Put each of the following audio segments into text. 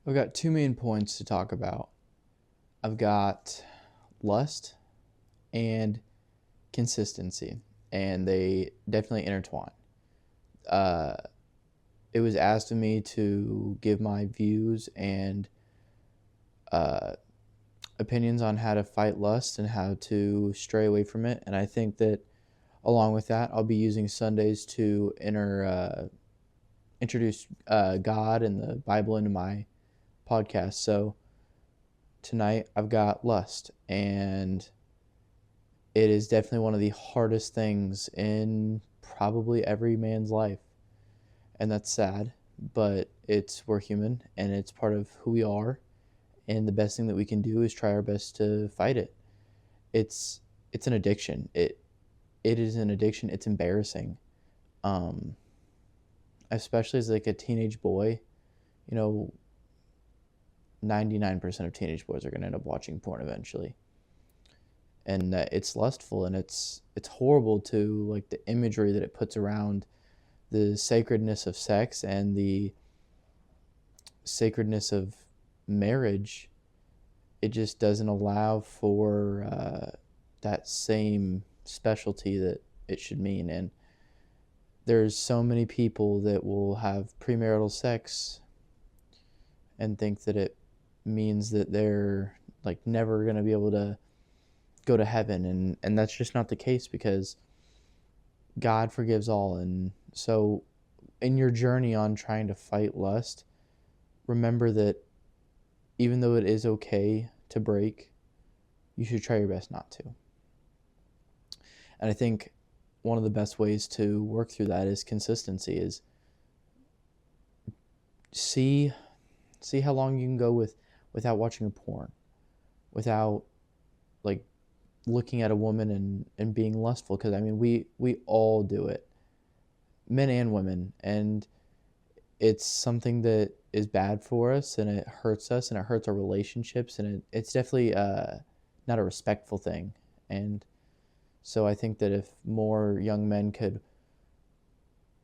I've got two main points to talk about. I've got lust and consistency, and they definitely intertwine. Uh, it was asked of me to give my views and uh, opinions on how to fight lust and how to stray away from it. And I think that along with that, I'll be using Sundays to introduce God and the Bible into my podcast. So tonight I've got lust, and it is definitely one of the hardest things in probably every man's life. And that's sad, but we're human and it's part of who we are. And the best thing that we can do is try our best to fight it. It's it's an addiction. It is an addiction. It's embarrassing. Um, Especially as like a teenage boy, you know, 99% of teenage boys are going to end up watching porn eventually. And it's lustful, and it's horrible to like the imagery that it puts around the sacredness of sex and the sacredness of marriage. It just doesn't allow for that same specialty that it should mean. And there's so many people that will have premarital sex and think that it means that they're like never going to be able to go to heaven, and that's just not the case, because God forgives all. And so in your journey on trying to fight lust, remember that even though it is okay to break, you should try your best not to. And I think one of the best ways to work through that is consistency. Is see see how long you can go without watching a porn, without like looking at a woman and being lustful. Because I mean, we all do it, men and women, and it's something that is bad for us, and it hurts us, and it hurts our relationships, and it's definitely not a respectful thing. And so I think that if more young men could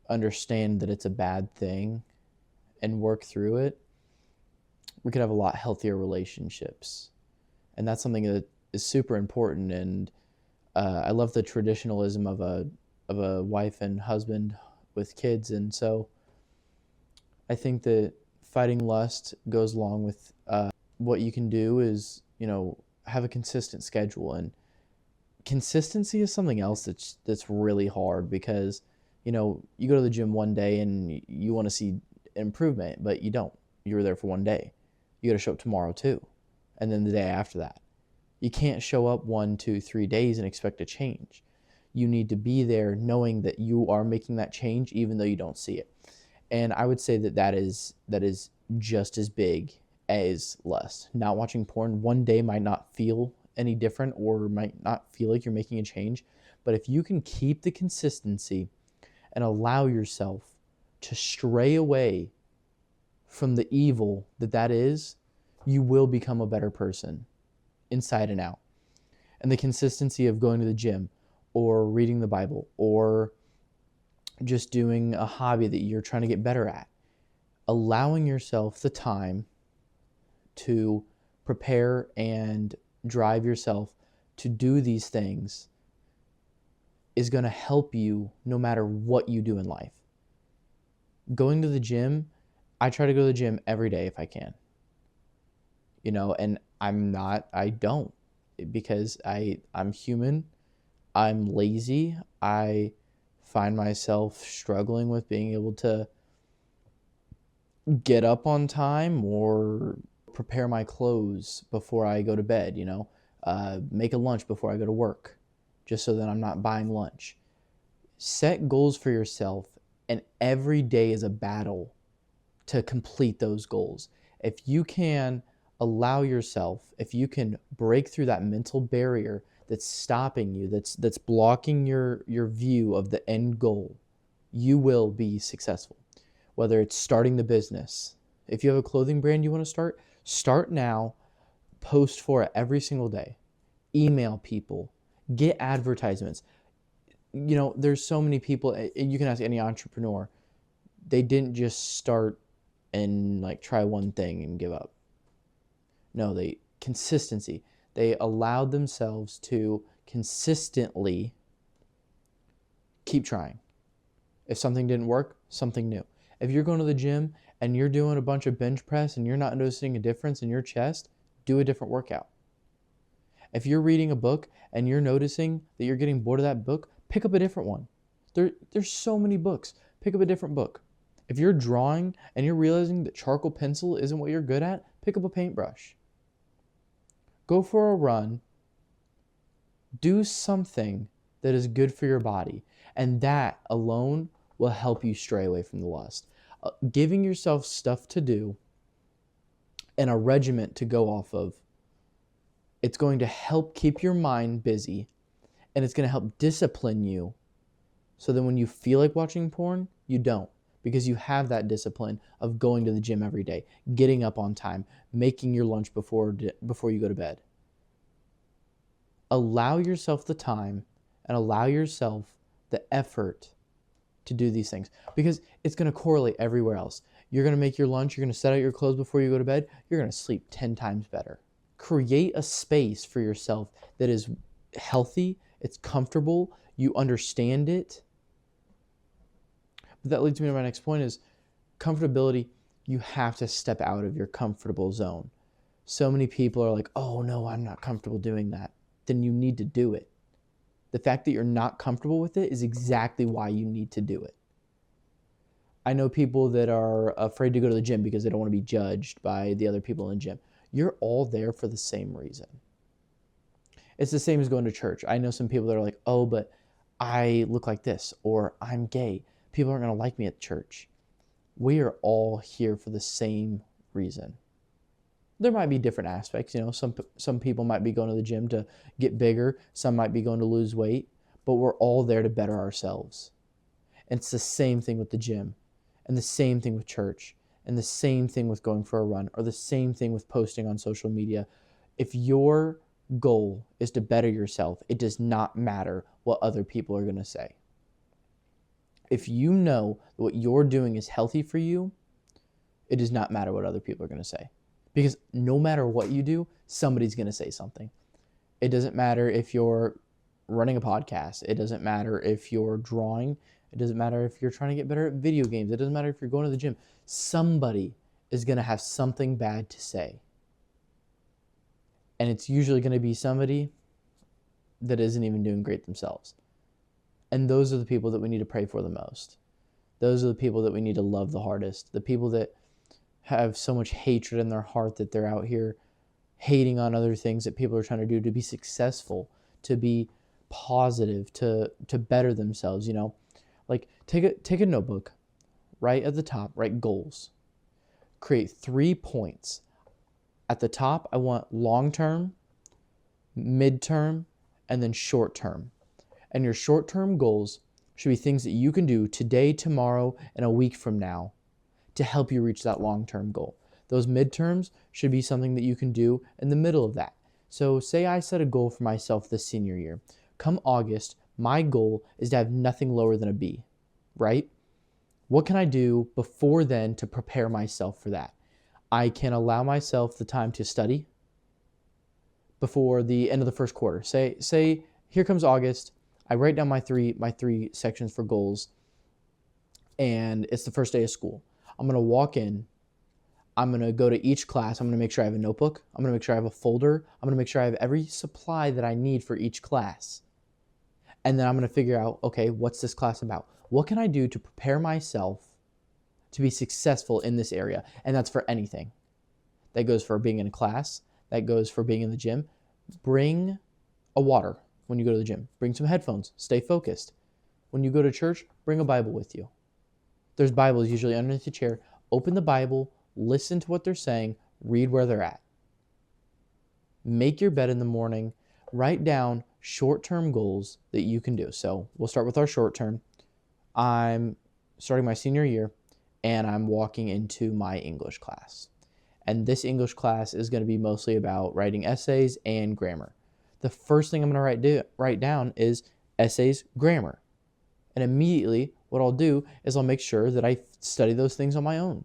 understand that it's a bad thing and work through it, we could have a lot healthier relationships. And that's something that is super important. And I love the traditionalism of a wife and husband with kids. And so I think that fighting lust goes along with what you can do is, have a consistent schedule. And consistency is something else that's really hard, because you go to the gym one day and you want to see improvement, but you don't. You were there for one day. You got to show up tomorrow too, and then the day after that. You can't show up 1, 2, 3 days and expect a change. You need to be there knowing that you are making that change even though you don't see it. And I would say that is just as big as lust. Not watching porn one day might not feel any different, or might not feel like you're making a change, but if you can keep the consistency and allow yourself to stray away from the evil that is, you will become a better person inside and out. And the consistency of going to the gym or reading the Bible or just doing a hobby that you're trying to get better at, allowing yourself the time to prepare and drive yourself to do these things is going to help you no matter what you do in life. Going to the gym, I try to go to the gym every day if I can. And I don't, because I'm human. I'm lazy. I find myself struggling with being able to get up on time or prepare my clothes before I go to bed, make a lunch before I go to work, just so that I'm not buying lunch. Set goals for yourself, and every day is a battle to complete those goals. If you can allow yourself, if you can break through that mental barrier that's stopping you, that's blocking your view of the end goal, you will be successful. Whether it's starting the business, if you have a clothing brand you want to start now, post for it every single day, email people, get advertisements. There's so many people, you can ask any entrepreneur, they didn't just start and like try one thing and give up. No, consistency. They allowed themselves to consistently keep trying. If something didn't work, something new. If you're going to the gym and you're doing a bunch of bench press and you're not noticing a difference in your chest, do a different workout. If you're reading a book and you're noticing that you're getting bored of that book, pick up a different one. There's so many books. Pick up a different book. If you're drawing and you're realizing that charcoal pencil isn't what you're good at, pick up a paintbrush. Go for a run. Do something that is good for your body. And that alone will help you stray away from the lust. Giving yourself stuff to do and a regiment to go off of, it's going to help keep your mind busy, and it's going to help discipline you so that when you feel like watching porn, you don't, because you have that discipline of going to the gym every day, getting up on time, making your lunch before you go to bed. Allow yourself the time and allow yourself the effort to do these things, because it's going to correlate everywhere else. You're going to make your lunch, you're going to set out your clothes before you go to bed, you're going to sleep 10 times better. Create a space for yourself that is healthy, it's comfortable, you understand it. But that leads me to my next point is comfortability. You have to step out of your comfortable zone. So many people are like, oh no, I'm not comfortable doing that. Then you need to do it. The fact that you're not comfortable with it is exactly why you need to do it. I know people that are afraid to go to the gym because they don't want to be judged by the other people in the gym. You're all there for the same reason. It's the same as going to church. I know some people that are like, oh, but I look like this, or I'm gay. People aren't going to like me at church. We are all here for the same reason. There might be different aspects. Some people might be going to the gym to get bigger. Some might be going to lose weight. But we're all there to better ourselves. And it's the same thing with the gym, and the same thing with church, and the same thing with going for a run, or the same thing with posting on social media. If your goal is to better yourself, it does not matter what other people are going to say. If you know that what you're doing is healthy for you, it does not matter what other people are going to say. Because no matter what you do, somebody's going to say something. It doesn't matter if you're running a podcast. It doesn't matter if you're drawing. It doesn't matter if you're trying to get better at video games. It doesn't matter if you're going to the gym. Somebody is going to have something bad to say. And it's usually going to be somebody that isn't even doing great themselves. And those are the people that we need to pray for the most. Those are the people that we need to love the hardest. The people that have so much hatred in their heart that they're out here hating on other things that people are trying to do to be successful, to be positive, to better themselves. Like take a notebook, right at the top, write goals. Create 3 points. At the top, I want long-term, mid-term, and then short-term. And your short-term goals should be things that you can do today, tomorrow, and a week from now to help you reach that long-term goal. Those midterms should be something that you can do in the middle of that. So say I set a goal for myself this senior year. Come August, my goal is to have nothing lower than a B, right? What can I do before then to prepare myself for that? I can allow myself the time to study before the end of the first quarter. Say here comes August. I write down my three sections for goals, and it's the first day of school. I'm going to walk in. I'm going to go to each class. I'm going to make sure I have a notebook. I'm going to make sure I have a folder. I'm going to make sure I have every supply that I need for each class. And then I'm going to figure out, okay, what's this class about? What can I do to prepare myself to be successful in this area? And that's for anything. That goes for being in a class. That goes for being in the gym. Bring a water when you go to the gym. Bring some headphones. Stay focused. When you go to church, bring a Bible with you. There's Bibles usually underneath the chair. Open the Bible, listen to what they're saying, read where they're at. Make your bed in the morning. Write down short-term goals that you can do. So we'll start with our short-term. I'm starting my senior year, and I'm walking into my English class. And this English class is going to be mostly about writing essays and grammar. The first thing I'm going to write down is essays, grammar. And immediately what I'll do is I'll make sure that I study those things on my own.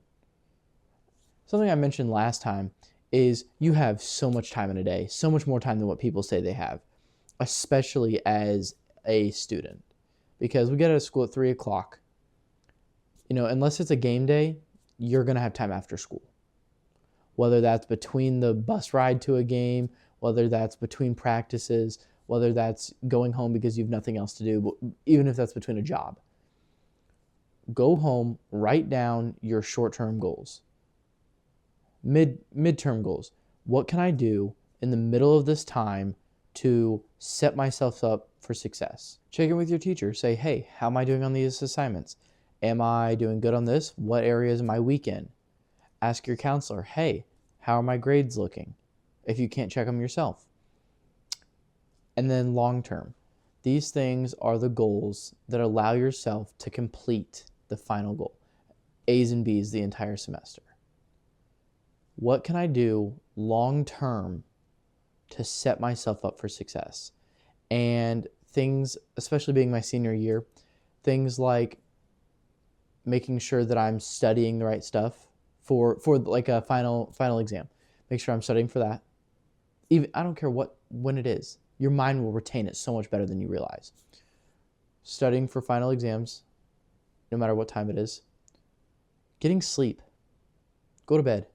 Something I mentioned last time is you have so much time in a day, so much more time than what people say they have, especially as a student. Because we get out of school at 3 o'clock. Unless it's a game day, you're going to have time after school. Whether that's between the bus ride to a game, whether that's between practices, whether that's going home because you have nothing else to do, even if that's between a job. Go home, write down your short-term goals, midterm goals. What can I do in the middle of this time to set myself up for success? Check in with your teacher. Say, hey, how am I doing on these assignments? Am I doing good on this? What areas am I weak in? Ask your counselor, hey, how are my grades looking? If you can't check them yourself. And then long term, these things are the goals that allow yourself to complete the final goal. A's and B's the entire semester. What can I do long term to set myself up for success? And things, especially being my senior year, things like making sure that I'm studying the right stuff for like a final exam. Make sure I'm studying for that. Even I don't care when it is. Your mind will retain it so much better than you realize. Studying for final exams, no matter what time it is. Getting sleep. Go to bed.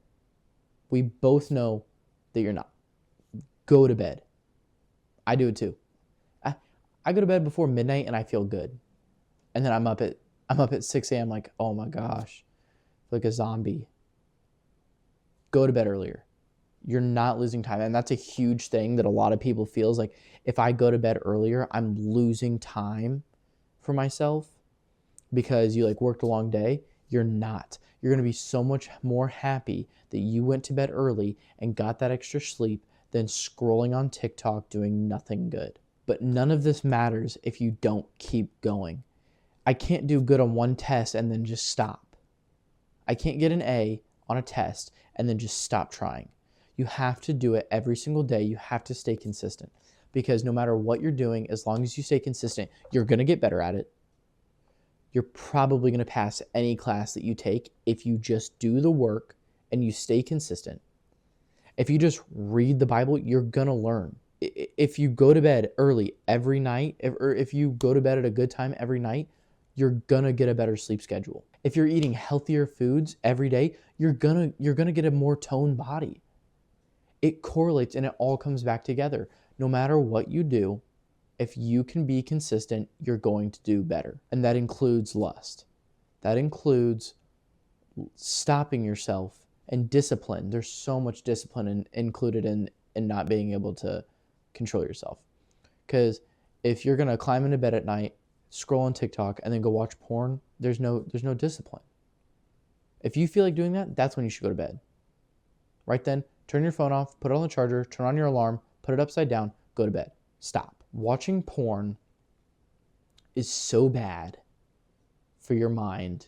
We both know that you're not. Go to bed. I do it too. I go to bed before midnight and I feel good. And then I'm up at 6 a.m. like, oh my gosh, like a zombie. Go to bed earlier. You're not losing time. And that's a huge thing that a lot of people feel is like, if I go to bed earlier, I'm losing time for myself because you worked a long day. You're not. You're going to be so much more happy that you went to bed early and got that extra sleep than scrolling on TikTok doing nothing good. But none of this matters if you don't keep going. I can't do good on one test and then just stop. I can't get an A on a test and then just stop trying. You have to do it every single day. You have to stay consistent because no matter what you're doing, as long as you stay consistent, you're going to get better at it. You're probably going to pass any class that you take if you just do the work and you stay consistent. If you just read the Bible, you're going to learn. If you go to bed early every night, or if you go to bed at a good time every night, you're going to get a better sleep schedule. If you're eating healthier foods every day, you're going to get a more toned body. It correlates and it all comes back together. No matter what you do, if you can be consistent, you're going to do better. And that includes lust. That includes stopping yourself and discipline. There's so much discipline included in not being able to control yourself. Because if you're going to climb into bed at night, scroll on TikTok, and then go watch porn, there's no discipline. If you feel like doing that, that's when you should go to bed. Right then, turn your phone off, put it on the charger, turn on your alarm, put it upside down, go to bed. Stop. Watching porn is so bad for your mind,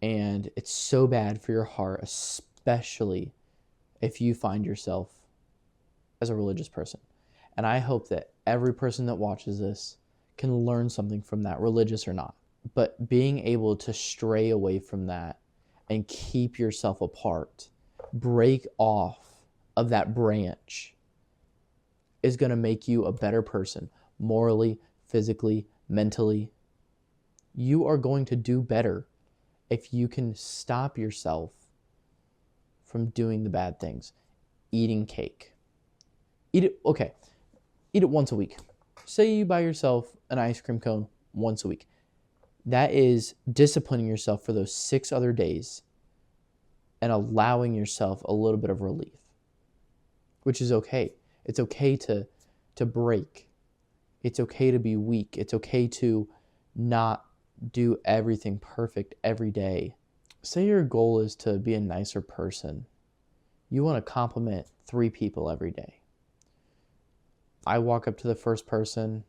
and it's so bad for your heart, especially if you find yourself as a religious person. And I hope that every person that watches this can learn something from that, religious or not. But being able to stray away from that and keep yourself apart, break off of that branch, is going to make you a better person, morally, physically, mentally. You are going to do better if you can stop yourself from doing the bad things. Eating cake. Eat it once a week. Say you buy yourself an ice cream cone once a week. That is disciplining yourself for those 6 other days and allowing yourself a little bit of relief, which is okay. It's okay to break. It's okay to be weak. It's okay to not do everything perfect every day. Say your goal is to be a nicer person. You want to compliment 3 people every day. I walk up to the first person,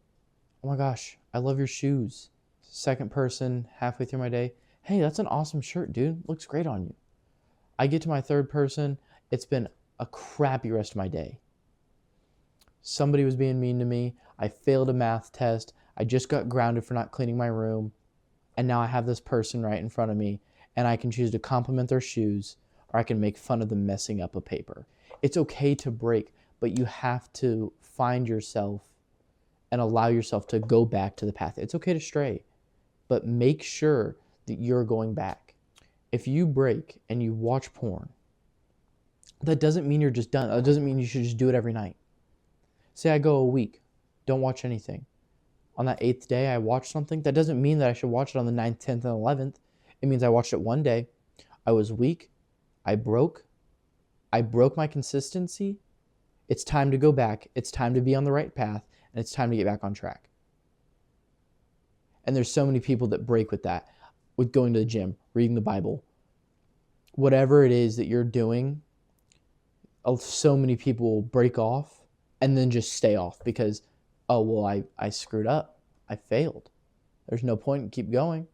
oh my gosh, I love your shoes. Second person, halfway through my day, hey, that's an awesome shirt, dude. Looks great on you. I get to my third person, it's been a crappy rest of my day. Somebody was being mean to me. I failed a math test. I just got grounded for not cleaning my room. And now I have this person right in front of me, and I can choose to compliment their shoes, or I can make fun of them messing up a paper. It's okay to break, but you have to find yourself and allow yourself to go back to the path. It's okay to stray, but make sure that you're going back. If you break and you watch porn, that doesn't mean you're just done. That doesn't mean you should just do it every night. Say I go a week, don't watch anything. On that 8th day, I watch something. That doesn't mean that I should watch it on the 9th, 10th, and 11th. It means I watched it one day. I was weak. I broke my consistency. It's time to go back. It's time to be on the right path, and it's time to get back on track. And there's so many people that break with that, with going to the gym, reading the Bible. Whatever it is that you're doing, so many people will break off and then just stay off because, oh, well, I screwed up. I failed. There's no point in keep going.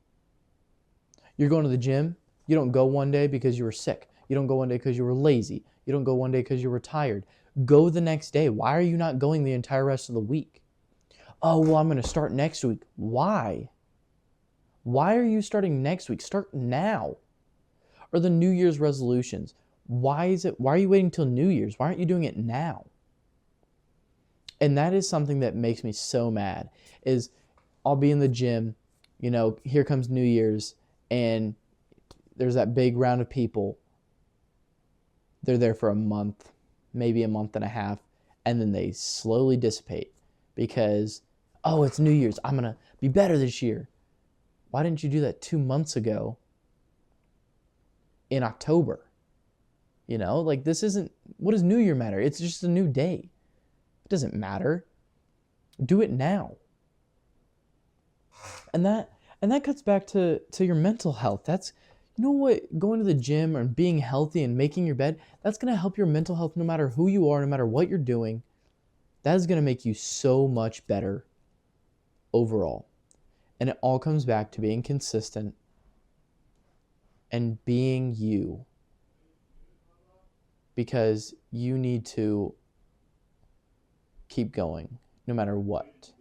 You're going to the gym. You don't go one day because you were sick. You don't go one day because you were lazy. You don't go one day because you were tired. Go the next day. Why are you not going the entire rest of the week? Oh, well, I'm going to start next week. Why? Why are you starting next week? Start now. Or the New Year's resolutions. Why are you waiting till New Year's? Why aren't you doing it now? And that is something that makes me so mad, is I'll be in the gym, here comes New Year's, and there's that big round of people. They're there for a month, maybe a month and a half, and then they slowly dissipate because, oh, it's New Year's. I'm going to be better this year. Why didn't you do that 2 months ago in October? What does New Year matter? It's just a new day. It doesn't matter. Do it now. And that cuts back to your mental health. That's, going to the gym and being healthy and making your bed, that's going to help your mental health no matter who you are, no matter what you're doing. That is going to make you so much better overall. And it all comes back to being consistent and being you. Because you need to keep going no matter what.